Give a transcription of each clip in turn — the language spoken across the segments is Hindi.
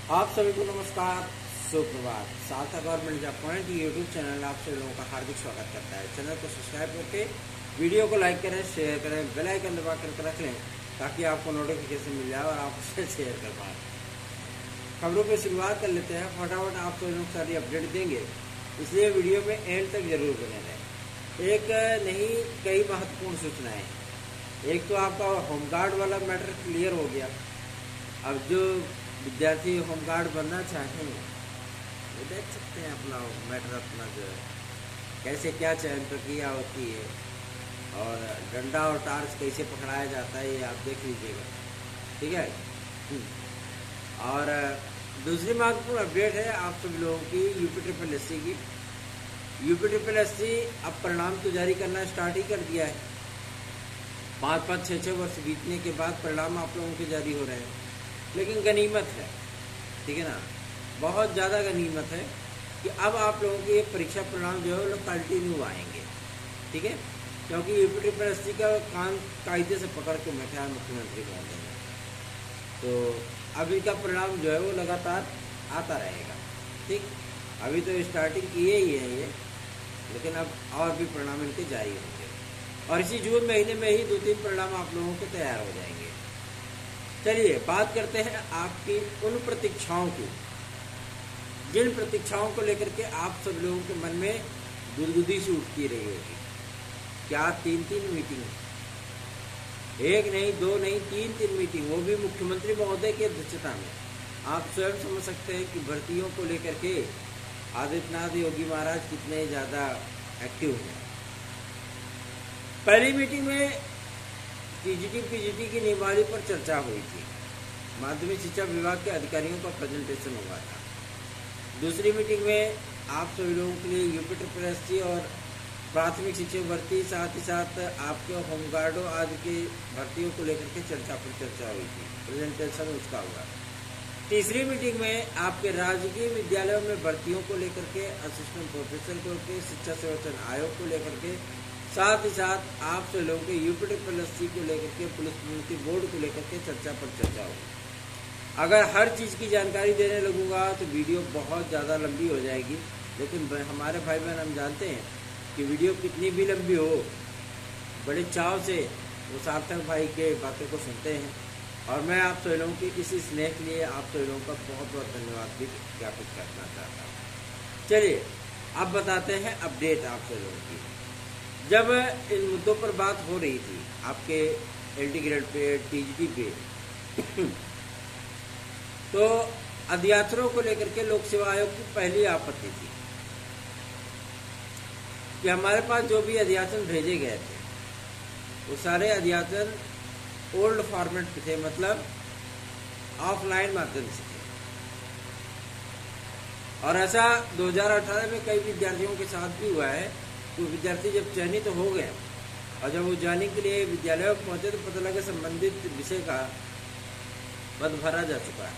आप सभी को नमस्कार, सुप्रभात। सार्थक government job point YouTube channel आप सभी लोगों का हार्दिक स्वागत करता है। चैनल को सब्सक्राइब करके वीडियो को लाइक करें, शेयर करें, बेल आइकन दबा करके रख लें ताकि आपको नोटिफिकेशन मिल जाए और आप उसे शेयर कर पाएं। खबरों की शुरुआत कर लेते हैं। फटाफट आप सभी लोग सारी अपडेट देंगे, इसलिए वीडियो में एंड तक जरूर बने रहें। एक नहीं, कई महत्वपूर्ण सूचनाएं। एक तो आपका होमगार्ड वाला मैटर क्लियर हो गया। अब जो विद्यार्थी होमगार्ड बनना चाहें वो देख सकते हैं अपना मैटर, अपना जो है कैसे क्या चयन प्रक्रिया होती है और डंडा और टार्च कैसे पकड़ाया जाता है, ये आप देख लीजिएगा। ठीक है। और दूसरी महत्वपूर्ण अपडेट है आप सभी लोगों की UPSSC की। UPSSC अब परिणाम तो जारी करना स्टार्ट ही कर दिया है। 5-5, 6-6 वर्ष बीतने के बाद परिणाम आप लोगों के जारी हो रहे हैं। लेकिन गनीमत है, ठीक है ना, बहुत ज़्यादा गनीमत है कि अब आप लोगों के परीक्षा परिणाम जो है वो लोग कंटिन्यू आएंगे। ठीक है, क्योंकि UPSSC का कान कायदे से पकड़ के बैठा है मुख्यमंत्री महोदय ने, तो अब इनका परिणाम जो है वो लगातार आता रहेगा। ठीक, अभी तो स्टार्टिंग किए ही है ये, लेकिन अब और भी परिणाम इनके जारी होंगे और इसी जून महीने में ही 2-3 परिणाम आप लोगों के तैयार हो जाएंगे। चलिए बात करते हैं आपकी उन प्रतीक्षाओं की, जिन प्रतीक्षाओं को लेकर के आप सब लोगों के मन में गुदगुदी सी उठती रही होगी। क्या 3-3 मीटिंग, एक नहीं, दो नहीं, 3-3 मीटिंग, वो भी मुख्यमंत्री महोदय की अध्यक्षता में। आप स्वयं समझ सकते हैं कि भर्तियों को लेकर के आदित्यनाथ योगी महाराज कितने ज्यादा एक्टिव हैं। पहली मीटिंग में TGT PGT की नियमावली पर चर्चा हुई थी। माध्यमिक शिक्षा विभाग के अधिकारियों का प्रेजेंटेशन हुआ था। दूसरी मीटिंग में आप सभी लोगों के लिए UPSSC और प्राथमिक शिक्षक भर्ती, साथ ही साथ आपके होमगार्डों आदि की भर्तियों को लेकर के चर्चा पर चर्चा हुई थी, प्रेजेंटेशन उसका हुआ। तीसरी मीटिंग में आपके राजकीय विद्यालयों में भर्तियों को लेकर के, असिस्टेंट प्रोफेसर को लेकर, शिक्षा संवर्धन आयोग को लेकर के, साथ ही साथ आप सब लोगों के UPSSC को लेकर के, पुलिस भर्ती बोर्ड को लेकर के चर्चा पर चर्चा होगी। अगर हर चीज़ की जानकारी देने लगूंगा तो वीडियो बहुत ज़्यादा लंबी हो जाएगी, लेकिन हमारे भाई बहन हम जानते हैं कि वीडियो कितनी भी लंबी हो, बड़े चाव से वो सार्थक भाई के बातों को सुनते हैं और मैं आप सब लोगों की इसी स्नेह के लिए आप सब लोगों का बहुत बहुत धन्यवाद भी ज्ञापित करना चाहता हूँ। चलिए अब बताते हैं अपडेट आप सब लोगों की। जब इन मुद्दों पर बात हो रही थी आपके LT ग्रेड पे, TGT पे, तो अध्याचनों को लेकर के लोक सेवा आयोग की पहली आपत्ति थी कि हमारे पास जो भी अध्याचन भेजे गए थे वो सारे अध्याचन ओल्ड फॉर्मेट पे थे, मतलब ऑफलाइन माध्यम से थे। और ऐसा 2018 में कई विद्यार्थियों के साथ भी हुआ है। तो विद्यार्थी जब चयनित हो गए और जब वो जाने के लिए विद्यालय में पहुंचे तो पता लगा संबंधित विषय का पद भरा जा चुका है।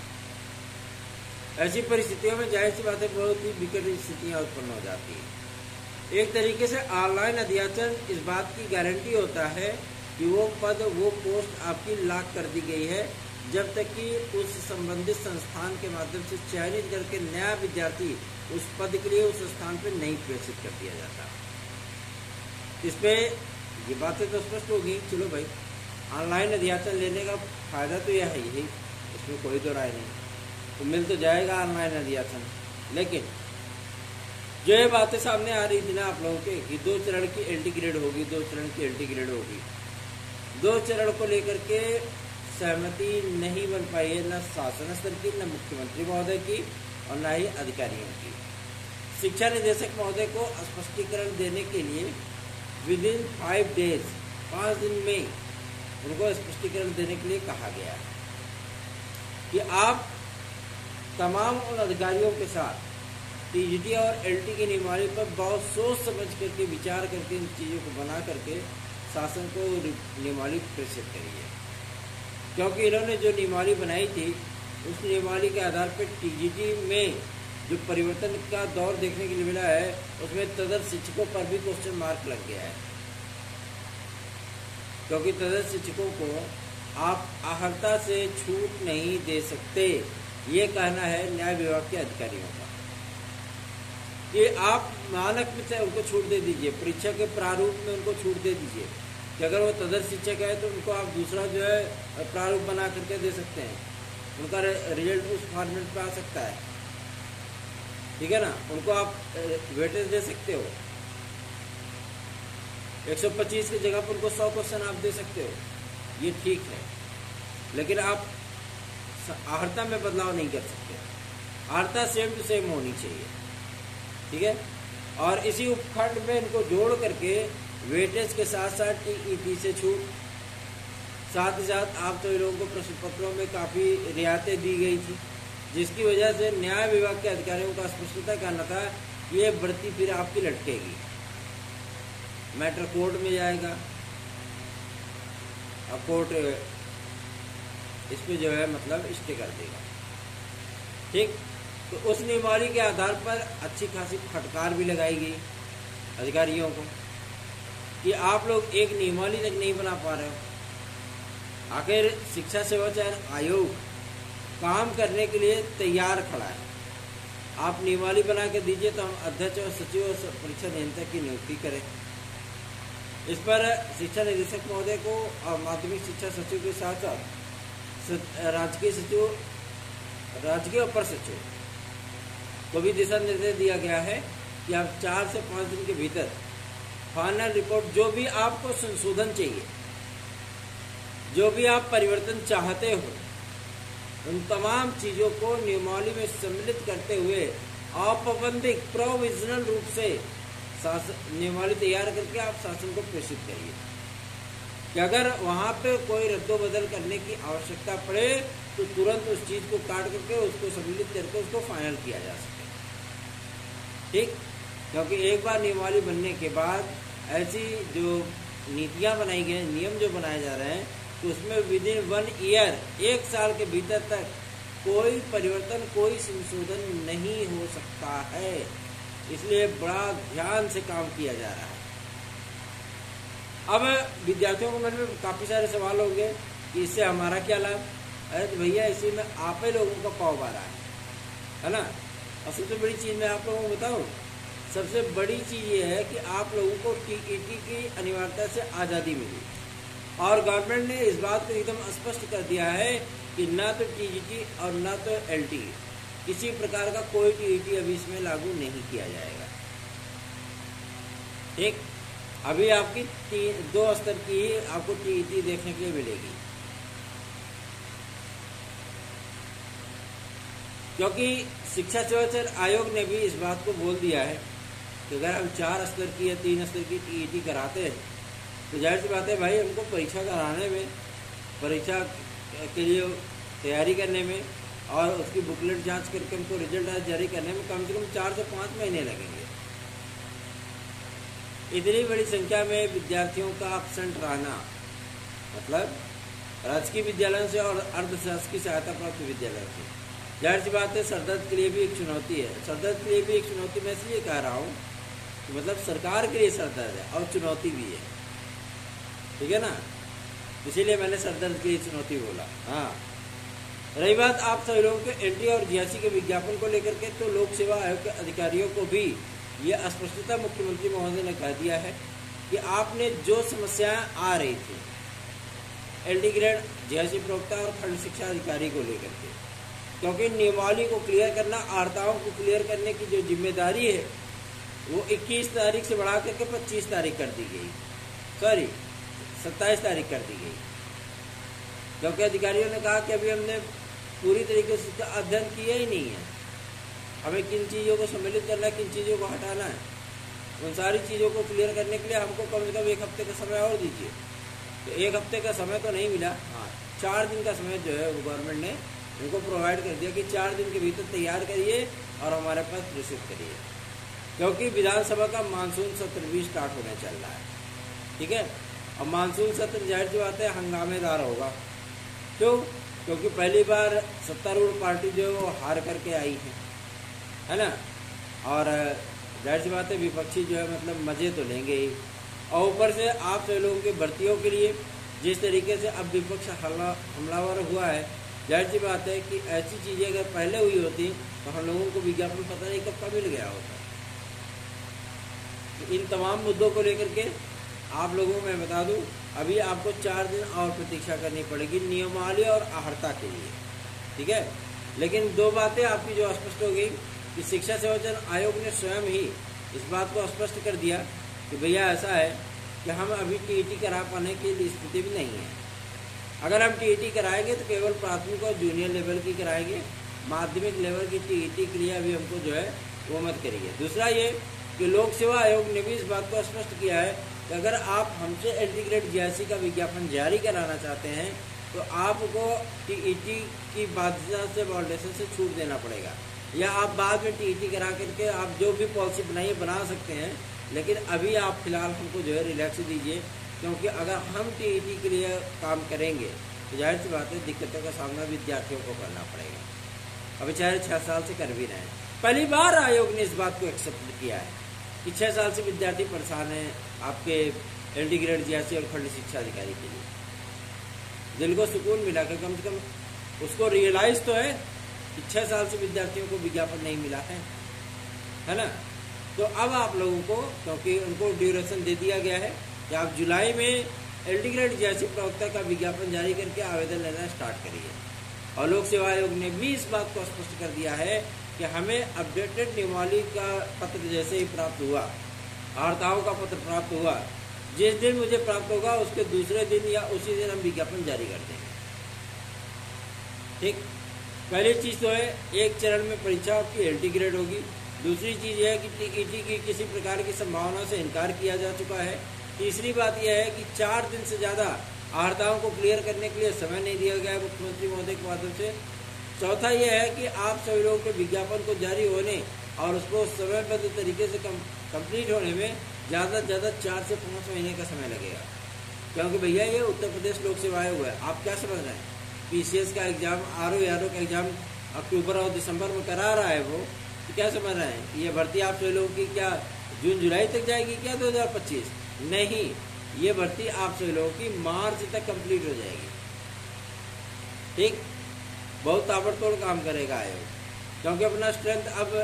ऐसी परिस्थितियों में जाहिर सी बात है बहुत ही विकट स्थितियां उत्पन्न हो जाती है। एक तरीके से ऑनलाइन अध्याचन इस बात की गारंटी होता है कि वो पद, वो पोस्ट आपकी लॉक कर दी गई है जब तक कि उस संबंधित संस्थान के माध्यम से चयनित करके नया विद्यार्थी उस पद के लिए उस स्थान पर नहीं प्रेषित कर दिया जाता। इसमें ये बातें तो स्पष्ट होगी। चलो भाई, ऑनलाइन अध्याचन लेने का फायदा तो यह है ही, इसमें कोई तो राय नहीं, तो मिल तो जाएगा ऑनलाइन अध्याचन। लेकिन जो ये बातें सामने आ रही थी ना आप लोगों के कि 2 चरण की LT ग्रेड होगी, 2 चरण की LT ग्रेड होगी, 2 चरण को लेकर के सहमति नहीं बन पाई है, न शासन स्तर की, न मुख्यमंत्री महोदय की और न ही अधिकारियों की। शिक्षा निदेशक महोदय को स्पष्टीकरण देने के लिए विदिन 5 डेज, 5 दिन में उनको स्पष्टीकरण देने के लिए कहा गया है कि आप तमाम उन अधिकारियों के साथ TGT और LT की नियमावली पर बहुत सोच समझ करके, विचार करके, इन चीज़ों को बना करके शासन को नियमावली प्रेषित करिए। क्योंकि इन्होंने जो नियमावली बनाई थी उस नियमावली के आधार पर TGT में जो परिवर्तन का दौर देखने के लिए मिला है उसमें तदर्थ शिक्षकों पर भी क्वेश्चन मार्क लग गया है, क्योंकि तदर्थ शिक्षकों को आप आहर्ता से छूट नहीं दे सकते। ये कहना है न्याय विभाग के अधिकारियों का कि आप मानक में से उनको छूट दे दीजिए, परीक्षा के प्रारूप में उनको छूट दे दीजिए कि अगर वो तदर्थ शिक्षक है तो उनको आप दूसरा जो है प्रारूप बना करके दे सकते हैं, उनका रिजल्ट उस फॉर्मेट पे आ सकता है, ठीक है ना। उनको आप वेटेज दे सकते हो, 125 की जगह पर उनको 100 क्वेश्चन आप दे सकते हो, ये ठीक है। लेकिन आप आहर्ता में बदलाव नहीं कर सकते, आहर्ता सेम टू सेम होनी चाहिए, ठीक है। और इसी उपखंड में इनको जोड़ करके वेटेज के साथ साथ टीईटी से छूट, साथ ही साथ आप तो लोगों को प्रश्न पत्रों में काफ़ी रियायतें दी गई थी, जिसकी वजह से न्याय विभाग के अधिकारियों का स्पष्टता करना था ये भर्ती फिर आपकी लटकेगी, मैटर कोर्ट में जाएगा और कोर्ट इस पे जो है मतलब स्टे कर देगा, ठीक। तो उस नियमावली के आधार पर अच्छी खासी फटकार भी लगाई गई अधिकारियों को कि आप लोग एक नियमावली तक नहीं बना पा रहे हो। आखिर शिक्षा सेवा चयन आयोग काम करने के लिए तैयार खड़ा है, आप नियमावली बना के दीजिए तो हम अध्यक्ष और सचिव और परीक्षा नियंत्रक की नियुक्ति करें। इस पर शिक्षा निदेशक महोदय को और माध्यमिक शिक्षा सचिव के साथ साथ राजकीय सचिव, राजकीय अपर सचिव को भी दिशा निर्देश दिया गया है कि आप 4 से 5 दिन के भीतर फाइनल रिपोर्ट, जो भी आपको संशोधन चाहिए, जो भी आप परिवर्तन चाहते हो, उन तमाम चीजों को नियमावली में सम्मिलित करते हुए औपबंधिक प्रोविजनल रूप से नियमावली तैयार करके आप शासन को प्रेषित करिए कि अगर वहां पे कोई रद्दोबदल करने की आवश्यकता पड़े तो तुरंत उस चीज को काट करके उसको सम्मिलित करके उसको फाइनल किया जा सके, ठीक। क्योंकि एक बार नियमावली बनने के बाद ऐसी जो नीतियां बनाई गई, नियम जो बनाए जा रहे हैं, तो उसमें विदिन 1 ईयर, 1 साल के भीतर तक कोई परिवर्तन, कोई संशोधन नहीं हो सकता है। इसलिए बड़ा ध्यान से काम किया जा रहा है। अब विद्यार्थियों के मन में काफी सारे सवाल होंगे कि इससे हमारा क्या लाभ। अरे तो भैया इसी में आप ही लोगों का पाव बारा है ना। और सबसे बड़ी चीज मैं आप लोगों को बताऊं, सबसे बड़ी चीज ये है कि आप लोगों को टीईटी की अनिवार्यता से आजादी मिली और गवर्नमेंट ने इस बात को एकदम स्पष्ट कर दिया है कि ना तो टीईटी और ना तो एलटीई, किसी प्रकार का कोई टीईटी अभी इसमें लागू नहीं किया जाएगा, ठीक। अभी आपकी 2 स्तर की ही आपको टीईटी देखने के लिए मिलेगी, क्योंकि शिक्षा सेवा चयन आयोग ने भी इस बात को बोल दिया है कि अगर हम 4 स्तर की या 3 स्तर की टीईटी कराते हैं तो जाहिर सी बात है भाई, हमको परीक्षा कराने में, परीक्षा के लिए तैयारी करने में और उसकी बुकलेट जांच करके हमको रिजल्ट जारी करने में कम से कम 4 से 5 महीने लगेंगे। इतनी बड़ी संख्या में विद्यार्थियों का एब्सेंट रहना, मतलब राजकीय विद्यालयों से और अर्धशासकीय सहायता प्राप्त विद्यालयों से, जाहिर सी बात है सरदर्द के लिए भी एक चुनौती है। सरदर्द के लिए भी एक चुनौती मैं इसलिए कह रहा हूँ कि मतलब सरकार के लिए सरदर्द है और चुनौती भी है, ठीक है ना। इसीलिए मैंने सरदर्द के लिए चुनौती बोला। हाँ, रही बात आप सभी लोगों के एनटी और जीएससी के विज्ञापन को लेकर के, तो लोक सेवा आयोग के अधिकारियों को भी यह स्पष्टता मुख्यमंत्री महोदय ने कह दिया है कि आपने जो समस्याएं आ रही थी एलडी ग्रेड, जीएससी प्रवक्ता और खंड शिक्षा अधिकारी को लेकर के, क्योंकि नियमावली को क्लियर करना, आर्ताओं को क्लियर करने की जो जिम्मेदारी है वो 21 तारीख से बढ़ा करके 25 तारीख कर दी गई, सॉरी 27 तारीख कर दी गई, क्योंकि अधिकारियों ने कहा कि अभी हमने पूरी तरीके से इसका अध्ययन किया ही नहीं है, हमें किन चीज़ों को सम्मिलित करना है, किन चीज़ों को हटाना है, उन सारी चीज़ों को क्लियर करने के लिए हमको कम से कम 1 हफ्ते का समय और दीजिए। तो 1 हफ्ते का समय तो नहीं मिला, हाँ 4 दिन का समय जो है वो गवर्नमेंट ने उनको प्रोवाइड कर दिया कि 4 दिन के भीतर तैयार करिए और हमारे पास प्रेषित करिए, क्योंकि विधानसभा का मानसून सत्र भी स्टार्ट होने चल रहा है, ठीक है। और मानसून सत्र जाहिर सी बात है हंगामेदार होगा, क्यों? क्योंकि पहली बार सत्तारूढ़ पार्टी जो है वो हार करके आई है ना। और जाहिर सी बात है विपक्षी जो है मतलब मजे तो लेंगे ही, और ऊपर से आप सभी लोगों की भर्तियों के लिए जिस तरीके से अब विपक्ष हमलावर हुआ है, जाहिर सी बात है कि ऐसी चीज़ें अगर पहले हुई होती तो हम लोगों को विज्ञापन पता नहीं कब का मिल गया होता। तो इन तमाम मुद्दों को लेकर के आप लोगों को मैं बता दूं, अभी आपको 4 दिन और प्रतीक्षा करनी पड़ेगी नियमावली और आहर्ता के लिए, ठीक है। लेकिन 2 बातें आपकी जो स्पष्ट हो गई कि शिक्षा सेवा चयन आयोग ने स्वयं ही इस बात को स्पष्ट कर दिया कि भैया ऐसा है कि हम अभी टीईटी करा पाने की स्थिति भी नहीं है। अगर हम टीईटी कराएंगे तो केवल प्राथमिक और जूनियर लेवल की कराएंगे, माध्यमिक लेवल की टीईटी के लिए अभी हमको जो है वो मत करिए। दूसरा ये कि लोक सेवा आयोग ने भी इस बात को स्पष्ट किया है कि अगर आप हमसे इंटीग्रेट जीआईसी का विज्ञापन जारी कराना चाहते हैं तो आपको टीईटी की बाध्यता से वॉल्डेशन से छूट देना पड़ेगा, या आप बाद में टीईटी करा करके आप जो भी पॉलिसी बनाइए बना सकते हैं, लेकिन अभी आप फिलहाल हमको जो है रिलैक्स दीजिए, क्योंकि अगर हम टीईटी के लिए काम करेंगे तो जाहिर सी बात है दिक्कतों का सामना विद्यार्थियों को करना पड़ेगा। अभी चाहे 6 साल से कर भी रहे हैं। पहली बार आयोग ने इस बात को एक्सेप्ट किया है कि 6 साल से विद्यार्थी परेशान हैं आपके इंटीग्रेटेड जीआईसी और खंड शिक्षा अधिकारी के लिए। दिल को सुकून मिला कि कम से कम उसको रियलाइज तो है कि 6 साल से विद्यार्थियों को विज्ञापन नहीं मिला है ना। तो अब आप लोगों को, क्योंकि उनको ड्यूरेशन दे दिया गया है कि आप जुलाई में इंटीग्रेटेड जीआईसी प्रवक्ता का विज्ञापन जारी करके आवेदन लेना स्टार्ट करिए। और लोक सेवा आयोग ने भी इस बात को स्पष्ट कर दिया है कि हमें अपडेटेड नियमावली का पत्र जैसे ही प्राप्त हुआ, आहर्ताओं का पत्र प्राप्त हुआ, जिस दिन मुझे प्राप्त होगा उसके दूसरे दिन या उसी दिन हम विज्ञापन जारी कर देंगे। ठीक, पहली चीज तो है एक चरण में परीक्षा आपकी इंटीग्रेट होगी। दूसरी चीज यह है कि टीईटी की किसी प्रकार की संभावना से इनकार किया जा चुका है। तीसरी बात यह है कि 4 दिन से ज्यादा आहर्ताओं को क्लियर करने के लिए समय नहीं दिया गया है मुख्यमंत्री महोदय के माध्यम से। चौथा यह है कि आप सभी लोगों के विज्ञापन को जारी होने और उसको समयबद्ध तरीके से कंप्लीट होने में ज़्यादा से ज़्यादा 4 से 5 महीने का समय लगेगा, क्योंकि भैया ये उत्तर प्रदेश लोक सेवा आयोग है। आप क्या समझ रहे हैं, पीसीएस का एग्जाम, आरओ का एग्जाम अक्टूबर और दिसंबर में करा रहा है वो, तो क्या समझ रहे हैं ये भर्ती आप सभी लोगों की क्या जून जुलाई तक जाएगी क्या 2025? नहीं, ये भर्ती आप सभी लोगों की मार्च तक कंप्लीट हो जाएगी। ठीक, बहुत ताबड़तोड़ काम करेगा आयोग, क्योंकि अपना स्ट्रेंथ अब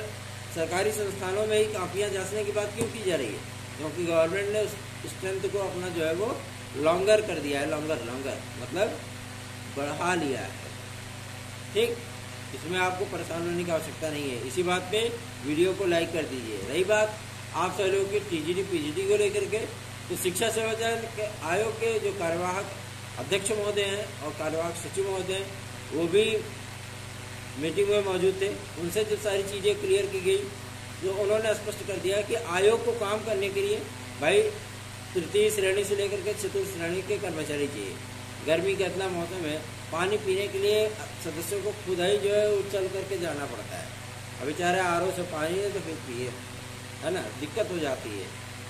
सरकारी संस्थानों में ही काफियां जांचने की बात क्यों की जा रही है, क्योंकि गवर्नमेंट ने उस स्ट्रेंथ को अपना जो है वो लॉन्गर कर दिया है। लॉन्गर मतलब बढ़ा लिया है। ठीक, इसमें आपको परेशान होने की आवश्यकता नहीं है। इसी बात पे वीडियो को लाइक कर दीजिए। रही बात आप सभी लोगों की टीजीटी पीजीटी को लेकर के, तो शिक्षा सेवा चयन आयोग के जो कार्यवाहक अध्यक्ष महोदय हैं और कार्यवाहक सचिव महोदय हैं, वो भी मीटिंग में मौजूद थे। उनसे जो सारी चीज़ें क्लियर की गई, जो उन्होंने स्पष्ट कर दिया कि आयोग को काम करने के लिए भाई तृतीय श्रेणी से लेकर के चतुर्थ श्रेणी के कर्मचारी चाहिए। गर्मी का इतना मौसम है, पानी पीने के लिए सदस्यों को खुद ही जो है चल करके जाना पड़ता है। अब बेचारे आरओ से पानी है तो फिर पिए, है ना, दिक्कत हो जाती है।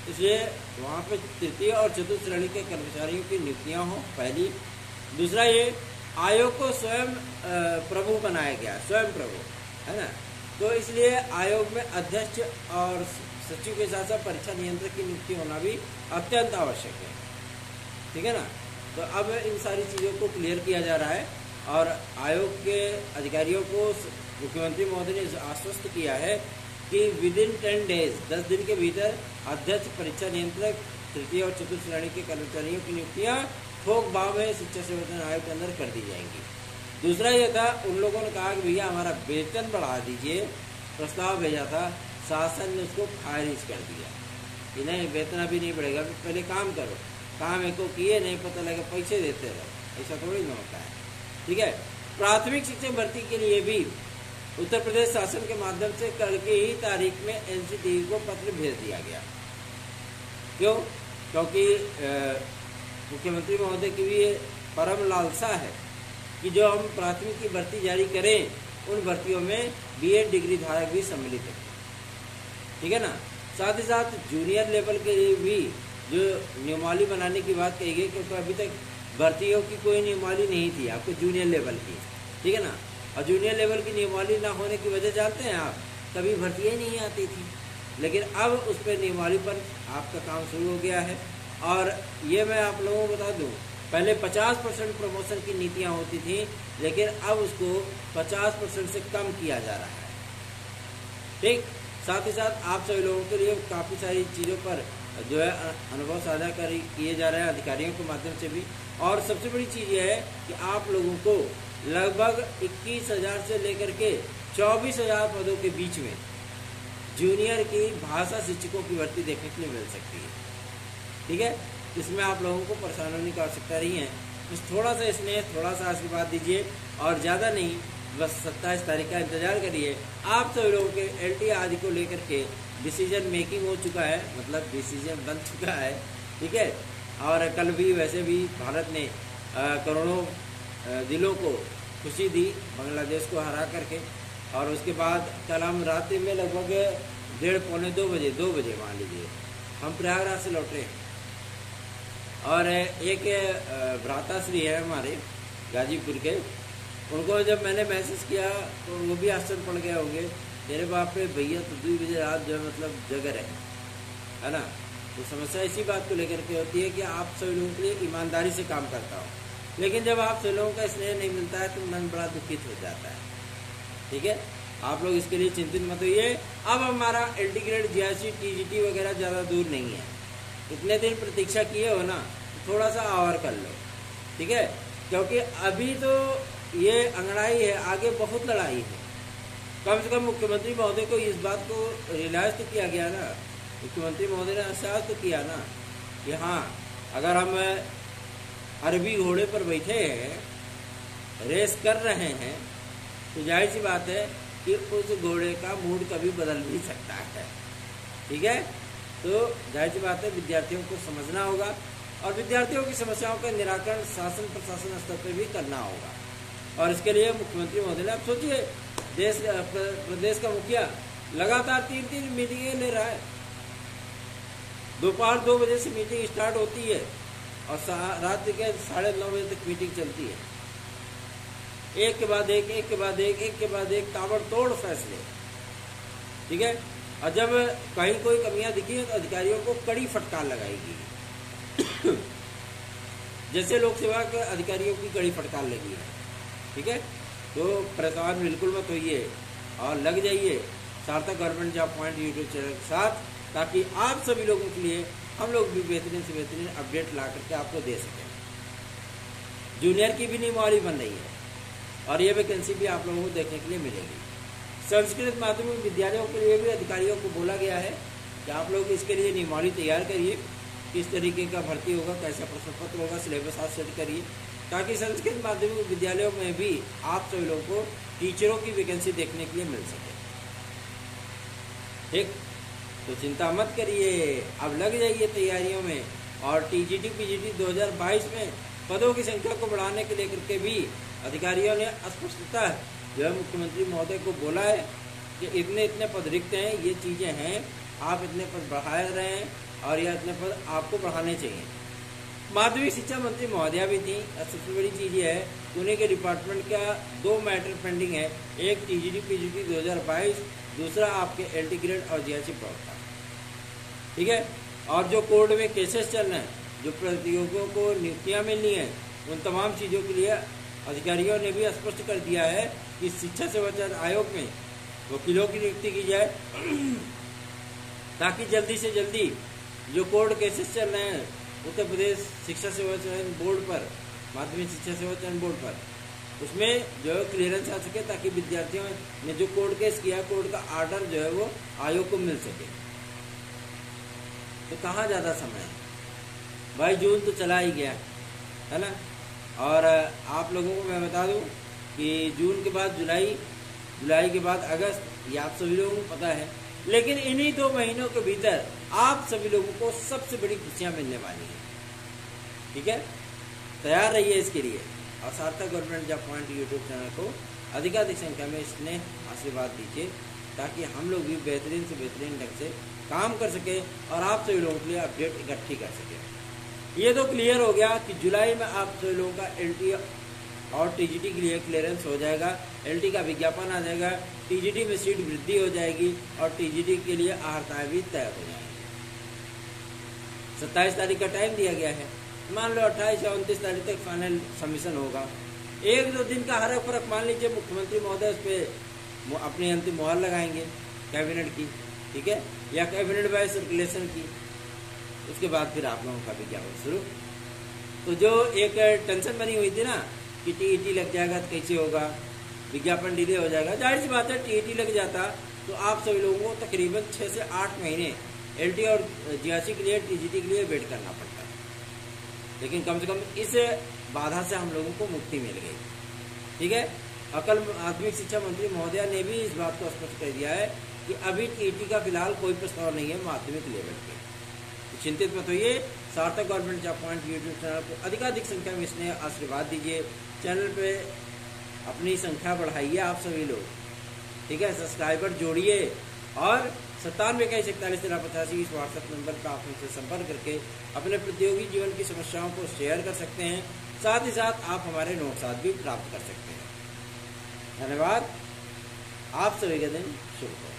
इसलिए वहाँ पे तृतीय और चतुर्थ श्रेणी के कर्मचारियों की नियुक्तियाँ हों, पहली। दूसरा ये आयोग को स्वयं प्रभु बनाया गया, स्वयं प्रभु, है ना। तो इसलिए आयोग में अध्यक्ष और सचिव के साथ साथ परीक्षा नियंत्रक की नियुक्ति होना भी अत्यंत आवश्यक है। ठीक है ना। तो अब इन सारी चीज़ों को क्लियर किया जा रहा है और आयोग के अधिकारियों को मुख्यमंत्री महोदय ने आश्वस्त किया है कि विदिन 10 डेज 10 दिन के भीतर अध्यक्ष, परीक्षा नियंत्रक, तृतीय और चतुर्थ श्रेणी के कर्मचारियों की नियुक्तियाँ थोक भाव में शिक्षा सेवा चयन आयोग के अंदर कर दी जाएंगी। दूसरा यह था, उन लोगों ने कहा कि भैया हमारा वेतन बढ़ा दीजिए, प्रस्ताव भेजा था, शासन ने उसको खारिज कर दिया कि नहीं वेतन अभी नहीं बढ़ेगा, पहले काम करो। काम एक को किए नहीं, पता लगा पैसे देते रहो, ऐसा थोड़ी ना होता है। ठीक है। प्राथमिक शिक्षक भर्ती के लिए भी उत्तर प्रदेश शासन के माध्यम से कल की ही तारीख में एनसीटीई को पत्र भेज दिया गया। क्यों? क्योंकि मुख्यमंत्री महोदय की भी परम लालसा है कि जो हम प्राथमिक की भर्ती जारी करें, उन भर्तियों में बीएड डिग्री धारक भी सम्मिलित है। ठीक है ना। साथ ही साथ जूनियर लेवल के लिए भी जो नियमावली बनाने की बात कही गई, क्योंकि अभी तक भर्तियों की कोई नियमावली नहीं थी आपको जूनियर लेवल की। ठीक है ना। और जूनियर लेवल की नियमावली ना होने की वजह जानते हैं आप, कभी भर्तियाँ ही नहीं आती थी, लेकिन अब उस पर नियमावली पर आपका काम शुरू हो गया है। और ये मैं आप लोगों को बता दूं पहले 50% प्रमोशन की नीतियां होती थी, लेकिन अब उसको 50% से कम किया जा रहा है। ठीक, साथ ही साथ आप सभी लोगों के लिए काफ़ी सारी चीज़ों पर जो है अनुभव साझा किए जा रहे हैं अधिकारियों के माध्यम से भी। और सबसे बड़ी चीज़ यह है कि आप लोगों को लगभग 21,000 से लेकर के 24,000 पदों के बीच में जूनियर की भाषा शिक्षकों की भर्ती देखने के लिए मिल सकती है। ठीक है, इसमें आप लोगों को परेशान होने की आवश्यकता नहीं है। बस थोड़ा सा स्नेह, थोड़ा सा आशीर्वाद दीजिए और ज़्यादा नहीं, बस 27 तारीख का इंतजार करिए। आप सभी लोगों के LT आदि को लेकर के डिसीजन मेकिंग हो चुका है, मतलब डिसीजन बन चुका है। ठीक है, और कल भी वैसे भी भारत ने करोड़ों दिलों को खुशी दी बांग्लादेश को हरा करके। और उसके बाद कल हम रात्रि में लगभग 1:30 पौने 2 बजे मान लीजिए हम प्रयागराज से लौटे। और एक भ्राताश्री है हमारे गाजीपुर के, उनको जब मैंने मैसेज किया तो वो भी आश्चर्य पड़ गए होंगे, मेरे बाप रे भैया तो 2 बजे रात जो है मतलब जगह रहे, है ना। तो समस्या इसी बात को लेकर के होती है कि आप सभी लोगों के लिए ईमानदारी से काम करता हो, लेकिन जब आप सभी लोगों का स्नेह नहीं मिलता है तो मन बड़ा दुखित हो जाता है। ठीक है, आप लोग इसके लिए चिंतित मत होइए। अब हमारा LT ग्रेड GRC TGT वगैरह ज़्यादा दूर नहीं है। इतने दिन प्रतीक्षा किए हो ना, तो थोड़ा सा और कर लो। ठीक है, क्योंकि अभी तो ये अंगड़ाई है, आगे बहुत लड़ाई है। कम से कम मुख्यमंत्री महोदय को इस बात को रियलाइज तो किया गया ना, मुख्यमंत्री महोदय ने एहसास तो किया ना कि हाँ, अगर हम अरबी घोड़े पर बैठे हैं, रेस कर रहे हैं, तो जाहिर सी बात है कि उस घोड़े का मूड कभी बदल भी सकता है। ठीक है, तो जाहिर सी बात है विद्यार्थियों को समझना होगा और विद्यार्थियों की समस्याओं का निराकरण शासन प्रशासन स्तर पर भी करना होगा। और इसके लिए मुख्यमंत्री महोदय ने, आप सोचिए, प्रदेश का मुखिया लगातार 3 मीटिंगें ले रहा है। दोपहर 2 बजे से मीटिंग स्टार्ट होती है और रात के 9:30 बजे तक मीटिंग चलती है। एक के बाद एक ताबड़तोड़ फैसले। ठीक है, और जब कहीं कोई कमियां दिखी है तो अधिकारियों को कड़ी फटकार लगाएगी जैसे लोक सेवा के अधिकारियों की कड़ी फटकार लगी है। ठीक है, तो परेशान बिल्कुल मत होइए और लग जाइए सार्थक government job point YouTube channel के साथ, ताकि आप सभी लोगों के लिए हम लोग भी बेहतरीन से बेहतरीन अपडेट ला करके आपको दे सकें। जूनियर की भी नियमावली बन रही है और ये वैकेंसी भी आप लोगों को देखने के लिए मिलेगी। संस्कृत माध्यमिक विद्यालयों के लिए भी अधिकारियों को बोला गया है कि आप लोग इसके लिए नियमावली तैयार करिए, किस तरीके का भर्ती होगा, कैसा प्रश्न पत्र होगा, सिलेबस आप सेट करिए, ताकि संस्कृत माध्यमिक विद्यालयों में भी आप सभी लोगों को टीचरों की वैकेंसी देखने के लिए मिल सके। ठीक, तो चिंता मत करिए, अब लग जाइए तैयारियों में। और TGT PGT 2022 में पदों की संख्या को बढ़ाने के लेकर के भी अधिकारियों ने स्पष्टता जो है मुख्यमंत्री महोदय को बोला है कि इतने पद रिक्त हैं, ये चीज़ें हैं, आप इतने पद बढ़ा रहे हैं और यह इतने पद आपको बढ़ाने चाहिए। माध्यमिक शिक्षा मंत्री महोदया भी थी। सबसे बड़ी चीज़ ये है, उन्हीं के डिपार्टमेंट का 2 मैटर पेंडिंग है, एक TGT PGT 2022, दूसरा आपके LT ग्रेड और GRC प्रवक्ता। ठीक है, और जो कोर्ट में केसेस चल रहे हैं, जो प्रतियोगियों को नियुक्तियां मिलनी है, उन तमाम चीज़ों के लिए अधिकारियों ने भी स्पष्ट कर दिया है कि शिक्षा सेवा चयन आयोग में वकीलों की नियुक्ति की जाए ताकि जल्दी से जल्दी जो कोर्ट केसेस चल रहे हैं उत्तर प्रदेश शिक्षा सेवा चयन बोर्ड पर, माध्यमिक शिक्षा सेवा चयन बोर्ड पर, उसमें जो है क्लियरेंस आ सके, ताकि विद्यार्थियों ने जो कोर्ट केस किया, कोर्ट का आर्डर जो है वो आयोग को मिल सके। तो कहाँ ज़्यादा समय है भाई, जून तो चला ही गया है ना। और आप लोगों को मैं बता दूं कि जून के बाद जुलाई के बाद अगस्त, ये आप सभी लोगों को पता है, लेकिन इन्हीं 2 महीनों के भीतर आप सभी लोगों को सबसे बड़ी खुशियां मिलने वाली हैं। ठीक है, तैयार रहिए इसके लिए और सार्थक government job point YouTube channel को अधिकाधिक संख्या में स्नेह आशीर्वाद दीजिए, ताकि हम लोग भी बेहतरीन से बेहतरीन ढंग से काम कर सके और आप सभी लोगों के लिए अपडेट इकट्ठी कर सके। ये तो क्लियर हो गया कि जुलाई में आप सभी लोगों का LT और TGT के लिए क्लियरेंस हो जाएगा, LT का विज्ञापन आ जाएगा, TGT में सीट वृद्धि हो जाएगी और TGT के लिए आहर्ताएं भी तय हो जाएंगी। 27 तारीख का टाइम दिया गया है, मान लो 28 या 29 तारीख तक फाइनल सबमिशन होगा। 1-2 दिन का हर फर्क मान लीजिए मुख्यमंत्री महोदय उस पर अपनी अंतिम मुहर लगाएंगे कैबिनेट की, ठीक है, या कैबिनेट बाय सर्कुलेशन की। उसके बाद फिर आप लोगों का विज्ञापन शुरू। तो जो एक टेंशन बनी हुई थी ना कि टीईटी लग जाएगा तो कैसे होगा, विज्ञापन डिले हो जाएगा, जाहिर सी बात है टीईटी लग जाता तो आप सभी लोगों को तकरीबन 6 से 8 महीने एलटी और जीआरसी के लिए, टीजीटी के लिए वेट करना पड़ता है। लेकिन कम से कम इस बाधा से हम लोगों को मुक्ति मिल गई, ठीक है। अकल माध्यमिक शिक्षा मंत्री महोदया ने भी इस बात को स्पष्ट कर दिया है कि अभी टीईटी का फिलहाल कोई प्रस्ताव नहीं है माध्यमिक लेवल पे। तो चिंतित मत होइए, सार्थक government job point YouTube channel को अधिकाधिक संख्या में इसने आशीर्वाद दीजिए। चैनल पे अपनी संख्या बढ़ाइए आप सभी लोग, ठीक है, सब्सक्राइबर जोड़िए और 97 इस व्हाट्सएप नंबर पर आप हमसे संपर्क करके अपने प्रतियोगी जीवन की समस्याओं को शेयर कर सकते हैं। साथ ही साथ आप हमारे नोट्स भी प्राप्त कर सकते हैं। धन्यवाद, आप सभी का दिन शुभ हो।